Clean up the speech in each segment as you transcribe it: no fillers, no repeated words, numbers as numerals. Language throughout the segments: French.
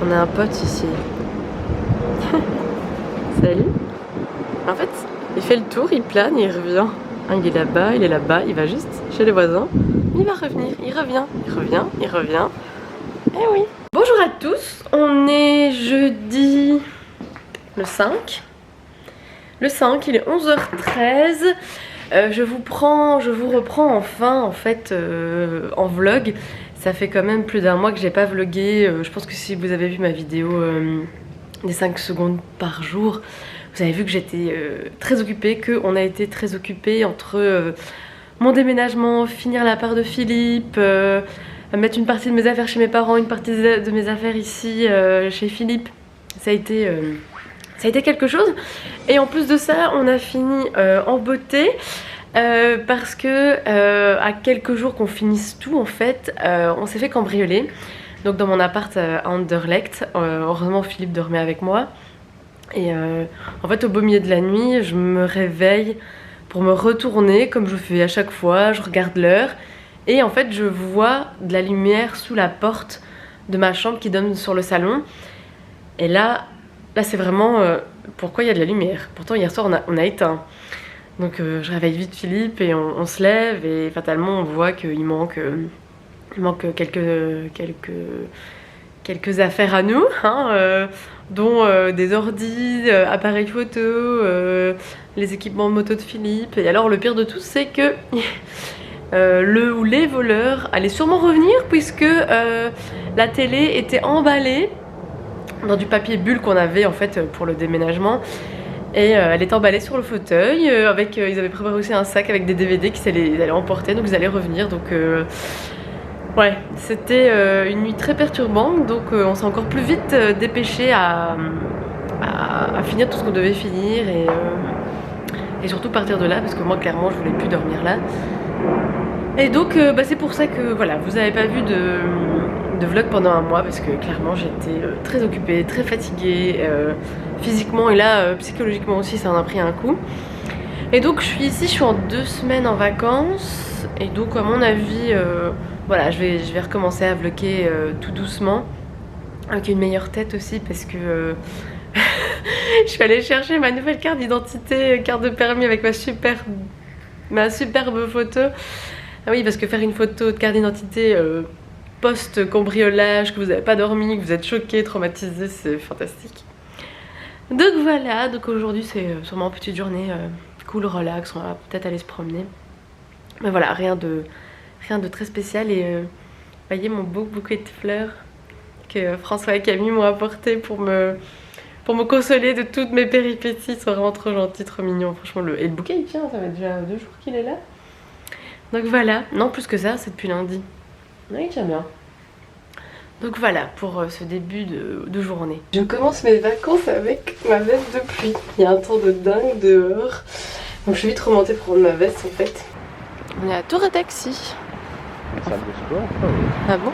On a un pote ici. Salut. En fait, il fait le tour, il plane, il revient. Il est là-bas, il est là-bas, il va juste chez les voisins. Il va revenir, il revient, il revient, il revient. Eh oui. Bonjour à tous, on est jeudi le 5. Le 5, il est 11h13. Je vous reprends enfin en fait en vlog. Ça fait quand même plus d'un mois que j'ai pas vlogué. Je pense que si vous avez vu ma vidéo des 5 secondes par jour, vous avez vu que j'étais très occupée, qu'on a été très occupés entre mon déménagement, finir la part de Philippe, mettre une partie de mes affaires chez mes parents, une partie de mes affaires ici chez Philippe. Ça a été quelque chose. Et en plus de ça, on a fini en beauté. Parce que à quelques jours qu'on finisse tout en fait, on s'est fait cambrioler. Donc dans mon appart à Anderlecht, heureusement Philippe dormait avec moi. Et en fait au beau milieu de la nuit, je me réveille pour me retourner comme je fais à chaque fois, je regarde l'heure. Et en fait je vois de la lumière sous la porte de ma chambre qui donne sur le salon. Et là c'est vraiment pourquoi il y a de la lumière. Pourtant hier soir on a éteint. Donc je réveille vite Philippe et on se lève et fatalement on voit qu'il manque quelques affaires à nous, hein, dont des ordis, appareils photo, les équipements de moto de Philippe. Et alors le pire de tout c'est que le ou les voleurs allaient sûrement revenir puisque la télé était emballée dans du papier bulle qu'on avait en fait pour le déménagement. Et elle est emballée sur le fauteuil, ils avaient préparé aussi un sac avec des DVD qu'ils allaient emporter, donc ils allaient revenir. Donc ouais, c'était une nuit très perturbante, donc on s'est encore plus vite dépêché à finir tout ce qu'on devait finir et surtout partir de là, parce que moi clairement je voulais plus dormir là. Et donc c'est pour ça que voilà, vous n'avez pas vu de vlog pendant un mois, parce que clairement j'étais très occupée, très fatiguée physiquement et là psychologiquement aussi ça en a pris un coup. Et donc je suis ici, je suis en 2 semaines en vacances et donc à mon avis voilà, je vais recommencer à vlogger tout doucement avec une meilleure tête aussi, parce que je suis allée chercher ma nouvelle carte d'identité, carte de permis avec ma superbe photo. Ah oui, parce que faire une photo de carte d'identité post-cambriolage, que vous n'avez pas dormi, que vous êtes choqué, traumatisé, c'est fantastique. Donc voilà, donc aujourd'hui c'est sûrement une petite journée cool, relax, on va peut-être aller se promener. Mais voilà, rien de très spécial. Et voyez mon beau bouquet de fleurs que François et Camille m'ont apporté pour me consoler de toutes mes péripéties. Ils sont vraiment trop gentils, trop mignons. Franchement, et le bouquet il tient, ça fait déjà 2 jours qu'il est là. Donc voilà, non plus que ça, c'est depuis lundi. Oui, il tient bien. Donc voilà pour ce début de journée. Je commence mes vacances avec ma veste de pluie. Il y a un temps de dingue dehors. Donc je suis vite remontée pour prendre ma veste en fait. On est à Tour et Taxi. Salle de sport. Ah bon?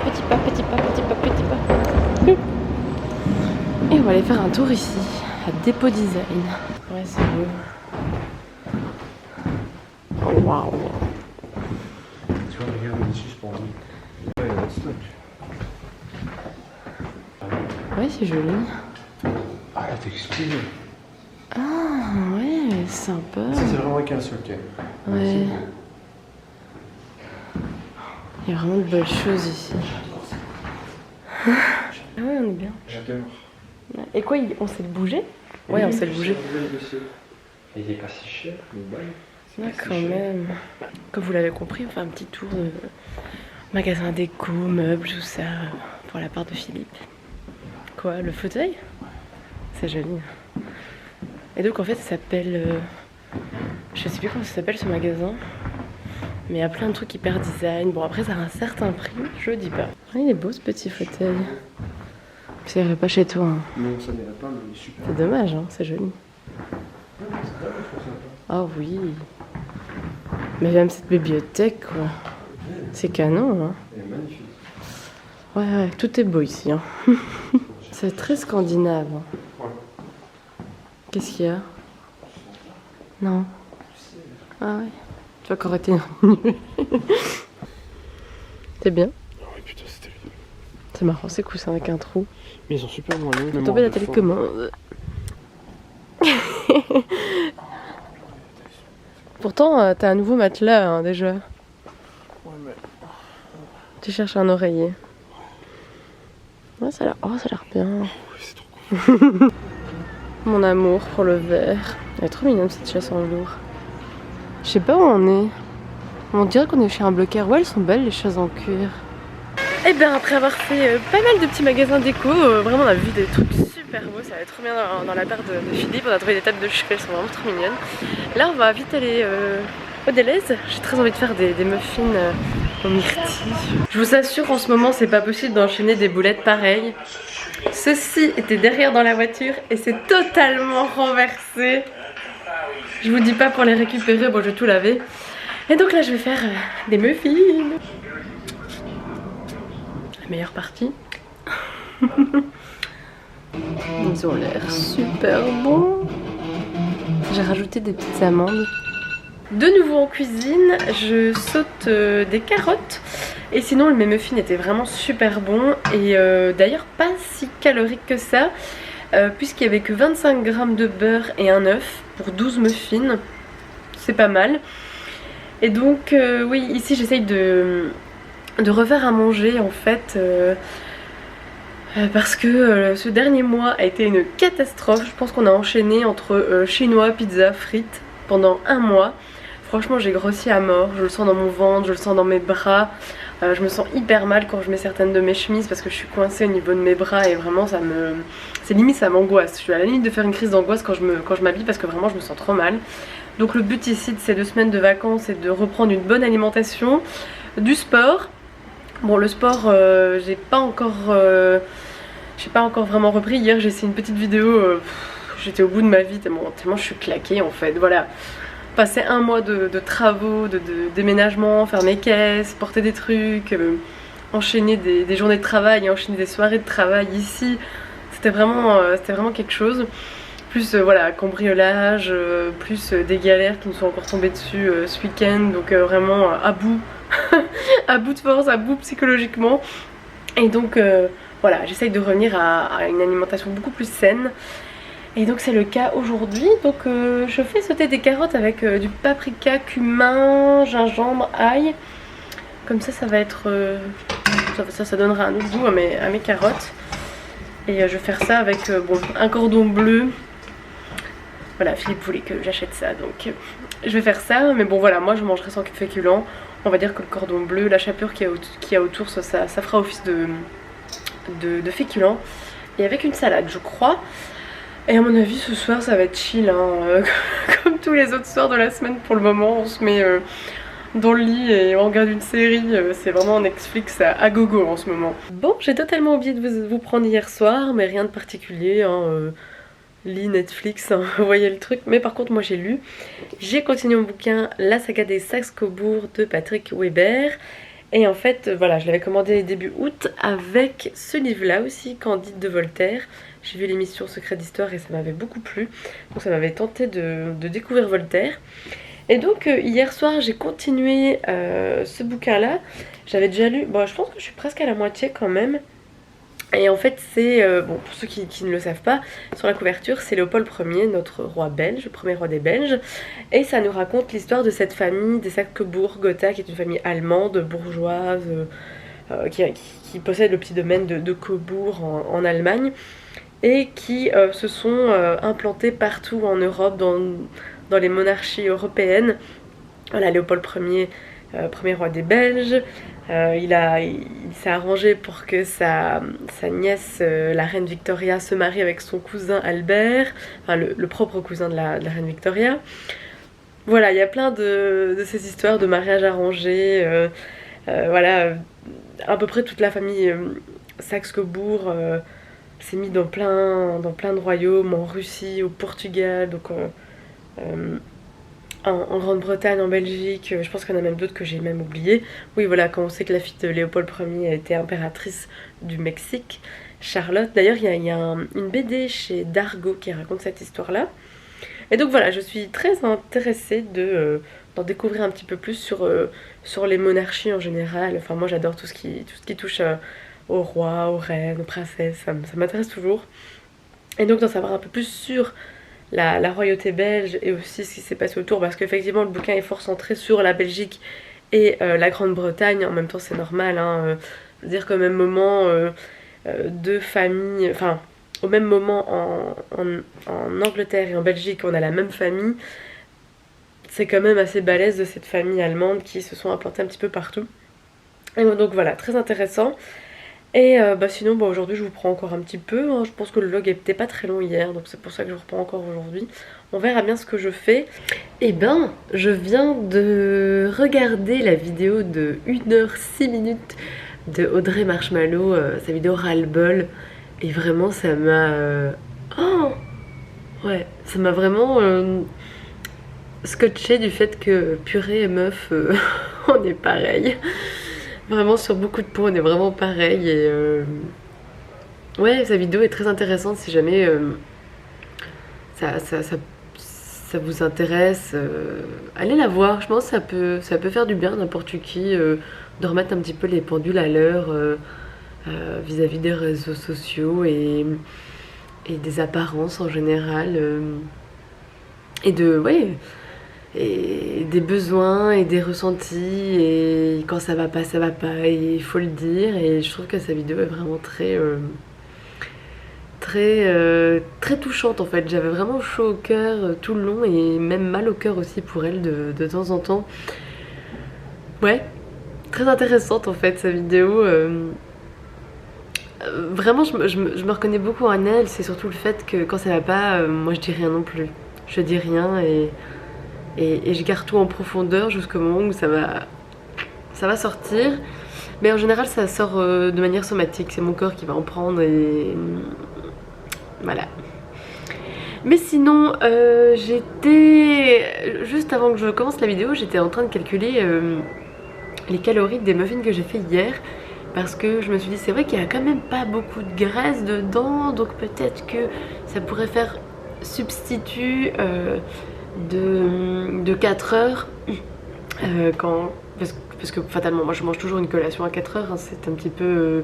Petit pas, petit pas, petit pas, petit pas. Et on va aller faire un tour ici, à Dépôt Design. Ouais, c'est beau. Oh waouh! Tu vois, regarde, il est suspendu. Ouais, il y a notre stock. Ouais, c'est joli. Ah, la texture. Ah, ouais, sympa. Ça, c'est vraiment avec un socket. Ouais. Il y a vraiment de belles choses ici. Ah ouais, on est bien. J'adore. Et quoi, on sait le bouger? Ouais, on sait le bouger. Et il est pas si cher, le bail. Ouais, quand même. Comme vous l'avez compris, on fait un petit tour de magasin déco, meubles, tout ça, pour la part de Philippe. Quoi, le fauteuil? C'est joli. Et donc en fait ça s'appelle... je sais plus comment ça s'appelle ce magasin. Mais il y a plein de trucs hyper design. Bon après ça a un certain prix, je dis pas. Ah, il est beau ce petit fauteuil. Ça irait pas chez toi. Hein. Non, ça n'irait pas, mais il est super. C'est dommage, hein, c'est joli. Ah oui. Mais même cette bibliothèque, quoi. C'est canon, hein. Elle est magnifique. Ouais, tout est beau ici. Hein. C'est très scandinave. Hein. Ouais. Qu'est-ce qu'il y a? Non. Ah ouais. Tu vois qu'aurait été... C'est bien. Oh oui, putain, c'était lui. C'est marrant, ces coussins avec un trou. Mais ils sont super moelleux. Faut tomber la télécommande. Pourtant, t'as un nouveau matelas hein, déjà. Ouais, mais... Tu cherches un oreiller. Ouais, ça a l'air... Oh, ça a l'air bien. Oui, c'est trop cool. Mon amour pour le verre. Elle est trop mignonne cette chaise en velours. Je sais pas où on est. On dirait qu'on est chez un bloqueur. Ouais, elles sont belles les chaises en cuir. Et bien après avoir fait pas mal de petits magasins déco, vraiment on a vu des trucs super beaux, ça va être trop bien dans la paire de Philippe, on a trouvé des tables de chevet, elles sont vraiment trop mignonnes. Là on va vite aller au Deleuze, j'ai très envie de faire des muffins aux myrtilles. Je vous assure en ce moment c'est pas possible d'enchaîner des boulettes pareilles. Ceci était derrière dans la voiture et c'est totalement renversé. Je vous dis pas pour les récupérer, bon je vais tout laver. Et donc là je vais faire des muffins. La meilleure partie. Ils ont l'air super bons. J'ai rajouté des petites amandes. De nouveau en cuisine, je saute des carottes. Et sinon mes muffins étaient vraiment super bons. Et d'ailleurs pas si caloriques que ça. Puisqu'il n'y avait que 25 g de beurre et un œuf pour 12 muffins. C'est pas mal. Et donc oui, ici j'essaye de refaire à manger en fait parce que ce dernier mois a été une catastrophe. Je pense qu'on a enchaîné entre chinois, pizza, frites pendant un mois. Franchement j'ai grossi à mort, je le sens dans mon ventre, je le sens dans mes bras. Je me sens hyper mal quand je mets certaines de mes chemises parce que je suis coincée au niveau de mes bras et vraiment ça me... c'est limite ça m'angoisse. Je suis à la limite de faire une crise d'angoisse quand je m'habille parce que vraiment je me sens trop mal. Donc le but ici de ces 2 semaines de vacances c'est de reprendre une bonne alimentation, du sport. Bon le sport j'ai pas encore vraiment repris. Hier j'ai essayé une petite vidéo, j'étais au bout de ma vie tellement je suis claquée en fait. Voilà, passer un mois de travaux, de déménagement, faire mes caisses, porter des trucs, enchaîner des journées de travail et enchaîner des soirées de travail ici. C'était vraiment quelque chose. Plus voilà, cambriolage, plus des galères qui nous sont encore tombées dessus ce week-end. Donc vraiment à bout. À bout de force, à bout psychologiquement. Et donc voilà, j'essaye de revenir à une alimentation beaucoup plus saine. Et donc c'est le cas aujourd'hui. Donc je fais sauter des carottes avec du paprika, cumin, gingembre, ail. Comme ça va être... ça donnera un autre goût à mes carottes. Et je vais faire ça avec bon, un cordon bleu. Voilà, Philippe voulait que j'achète ça, donc je vais faire ça. Mais bon voilà, moi je mangerai sans féculents. On va dire que le cordon bleu, la chapelure qu'il y a autour, ça fera office de féculents. Et avec une salade je crois. Et à mon avis ce soir ça va être chill hein, comme tous les autres soirs de la semaine pour le moment. On se met dans le lit et on regarde une série, c'est vraiment Netflix à gogo en ce moment. Bon, j'ai totalement oublié de vous prendre hier soir, mais rien de particulier hein, lit, Netflix, hein, vous voyez le truc. Mais par contre moi j'ai lu, j'ai continué mon bouquin La saga des Saxe-Cobourg de Patrick Weber. Et en fait voilà, je l'avais commandé début août avec ce livre là aussi, Candide de Voltaire. J'ai vu l'émission Secret d'Histoire et ça m'avait beaucoup plu. Donc ça m'avait tenté de découvrir Voltaire. Et donc hier soir j'ai continué ce bouquin là. J'avais déjà lu, bon je pense que je suis presque à la moitié quand même. Et en fait c'est, bon pour ceux qui ne le savent pas, sur la couverture c'est Léopold Ier, notre roi belge, le premier roi des Belges. Et ça nous raconte l'histoire de cette famille des Saxe-Cobourg-Gotha, qui est une famille allemande, bourgeoise, qui possède le petit domaine de Cobourg en Allemagne. Et qui se sont implantés partout en Europe, dans les monarchies européennes. Voilà, Léopold Ier, premier roi des Belges. Il s'est arrangé pour que sa nièce, la reine Victoria, se marie avec son cousin Albert, enfin le propre cousin de la reine Victoria. Voilà, il y a plein de ces histoires de mariage arrangé. Voilà, à peu près toute la famille Saxe-Cobourg s'est mis dans plein de royaumes, en Russie, au Portugal, donc en Grande-Bretagne, en Belgique, je pense qu'il y en a même d'autres que j'ai même oublié. Oui voilà, quand on sait que la fille de Léopold Ier a été impératrice du Mexique, Charlotte. D'ailleurs il y a une BD chez Dargaud qui raconte cette histoire-là. Et donc voilà, je suis très intéressée d'en découvrir un petit peu plus sur les monarchies en général. Enfin moi j'adore tout ce qui touche aux rois, aux reines, aux princesses, ça m'intéresse toujours. Et donc d'en savoir un peu plus sur la royauté belge et aussi ce qui s'est passé autour, parce qu'effectivement le bouquin est fort centré sur la Belgique et la Grande-Bretagne. En même temps c'est normal, hein, je veux dire qu'au même moment deux familles, enfin au même moment en Angleterre et en Belgique on a la même famille, c'est quand même assez balèze de cette famille allemande qui se sont implantées un petit peu partout. Et donc voilà, très intéressant. Et sinon aujourd'hui je vous prends encore un petit peu, hein. Je pense que le vlog était pas très long hier, donc c'est pour ça que je vous reprends encore aujourd'hui. On verra bien ce que je fais. Et ben je viens de regarder la vidéo de 1h06 de Audrey Marshmallow, sa vidéo ras-le-bol, et vraiment ça m'a... Oh ouais, ça m'a vraiment scotché du fait que purée et meuf, on est pareil. Vraiment sur beaucoup de points on est vraiment pareil et ouais, sa vidéo est très intéressante si jamais ça vous intéresse, allez la voir. Je pense que ça peut faire du bien à n'importe qui de remettre un petit peu les pendules à l'heure vis-à-vis des réseaux sociaux et des apparences en général et et des besoins et des ressentis, et quand ça va pas et il faut le dire. Et je trouve que sa vidéo est vraiment très touchante en fait. J'avais vraiment chaud au cœur tout le long et même mal au cœur aussi pour elle de temps en temps. Ouais, très intéressante en fait sa vidéo. Vraiment je me reconnais beaucoup en elle. C'est surtout le fait que quand ça va pas, moi je dis rien non plus. Je dis rien et je garde tout en profondeur jusqu'au moment où ça va sortir. Mais en général ça sort de manière somatique, c'est mon corps qui va en prendre et voilà. Mais sinon j'étais, juste avant que je commence la vidéo, j'étais en train de calculer les calories des muffins que j'ai fait hier, parce que je me suis dit c'est vrai qu'il y a quand même pas beaucoup de graisse dedans, donc peut-être que ça pourrait faire substitut de 4 heures parce que fatalement moi je mange toujours une collation à 4 heures, hein, c'est un petit peu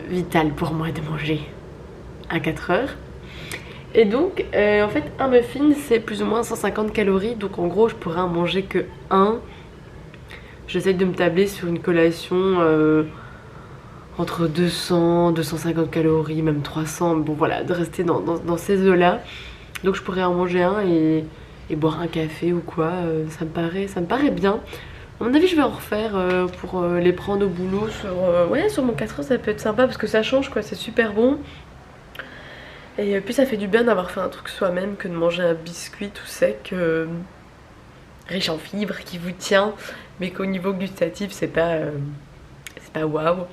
vital pour moi de manger à 4 heures. Et donc en fait un muffin c'est plus ou moins 150 calories, donc en gros je pourrais en manger que un. J'essaie de me tabler sur une collation entre 200, 250 calories, même 300, bon voilà, de rester dans ces eaux là. Donc je pourrais en manger un et boire un café ou quoi, ça me paraît bien. À mon avis je vais en refaire pour les prendre au boulot sur mon 4 heures, ça peut être sympa parce que ça change quoi, c'est super bon. Et puis ça fait du bien d'avoir fait un truc soi-même que de manger un biscuit tout sec, riche en fibres, qui vous tient, mais qu'au niveau gustatif c'est pas waouh.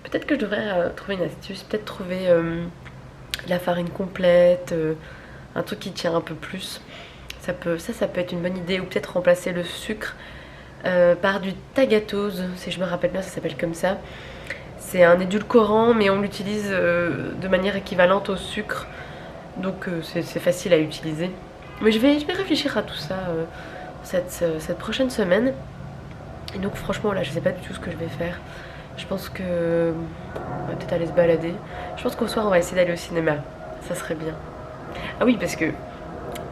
Peut-être que je devrais trouver une astuce, peut-être trouver la farine complète, un truc qui tient un peu plus. Ça peut être une bonne idée, ou peut-être remplacer le sucre par du tagatose, si je me rappelle bien ça s'appelle comme ça. C'est un édulcorant mais on l'utilise de manière équivalente au sucre, donc c'est facile à utiliser. Mais je vais réfléchir à tout ça cette prochaine semaine. Et donc franchement là je sais pas du tout ce que je vais faire. Je pense que on va peut-être aller se balader. Je pense qu'au soir on va essayer d'aller au cinéma, ça serait bien. Ah oui, parce que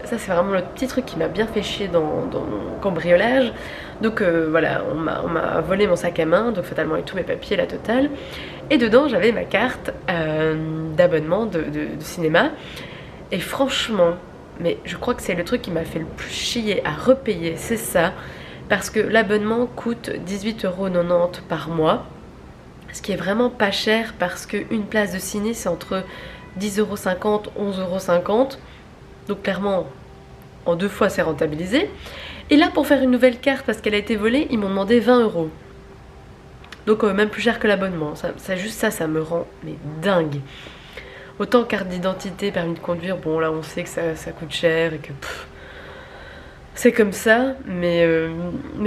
ça c'est vraiment le petit truc qui m'a bien fait chier dans mon cambriolage. Donc voilà, on m'a volé mon sac à main, donc fatalement avec tous mes papiers, la totale. Et dedans j'avais ma carte d'abonnement de cinéma. Et franchement, mais je crois que c'est le truc qui m'a fait le plus chier à repayer, c'est ça. Parce que l'abonnement coûte 18,90 € par mois. Ce qui est vraiment pas cher, parce qu'une place de ciné c'est entre 10,50 €, 11,50 €. Donc clairement en 2 fois c'est rentabilisé. Et là pour faire une nouvelle carte parce qu'elle a été volée, ils m'ont demandé 20 €. Donc même plus cher que l'abonnement. Juste ça me rend mais dingue. Autant carte d'identité, permis de conduire, bon là on sait que ça coûte cher et que c'est comme ça. Mais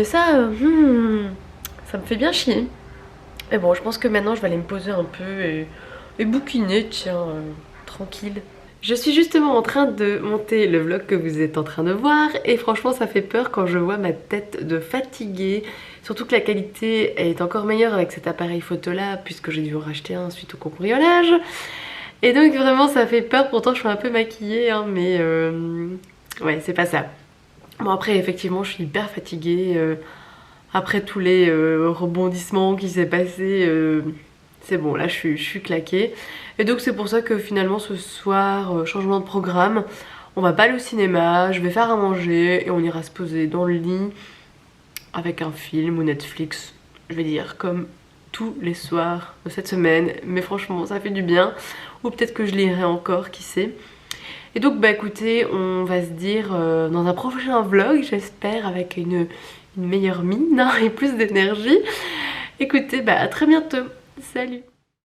ça me fait bien chier. Mais bon, je pense que maintenant je vais aller me poser un peu et bouquiner, tiens, tranquille. Je suis justement en train de monter le vlog que vous êtes en train de voir et franchement ça fait peur quand je vois ma tête de fatiguée. Surtout que la qualité est encore meilleure avec cet appareil photo là puisque j'ai dû en racheter un suite au cambriolage. Et donc vraiment ça fait peur, pourtant je suis un peu maquillée hein, mais ouais c'est pas ça. Bon après effectivement je suis hyper fatiguée après tous les rebondissements qui s'est passé. C'est bon, là je suis claquée. Et donc c'est pour ça que finalement ce soir, changement de programme, on va pas aller au cinéma, je vais faire à manger et on ira se poser dans le lit avec un film ou Netflix, je vais dire, comme tous les soirs de cette semaine. Mais franchement ça fait du bien, ou peut-être que je lirai encore, qui sait. Et donc bah écoutez, on va se dire dans un prochain vlog, j'espère, avec une meilleure mine hein, et plus d'énergie. Écoutez, bah à très bientôt. Salut!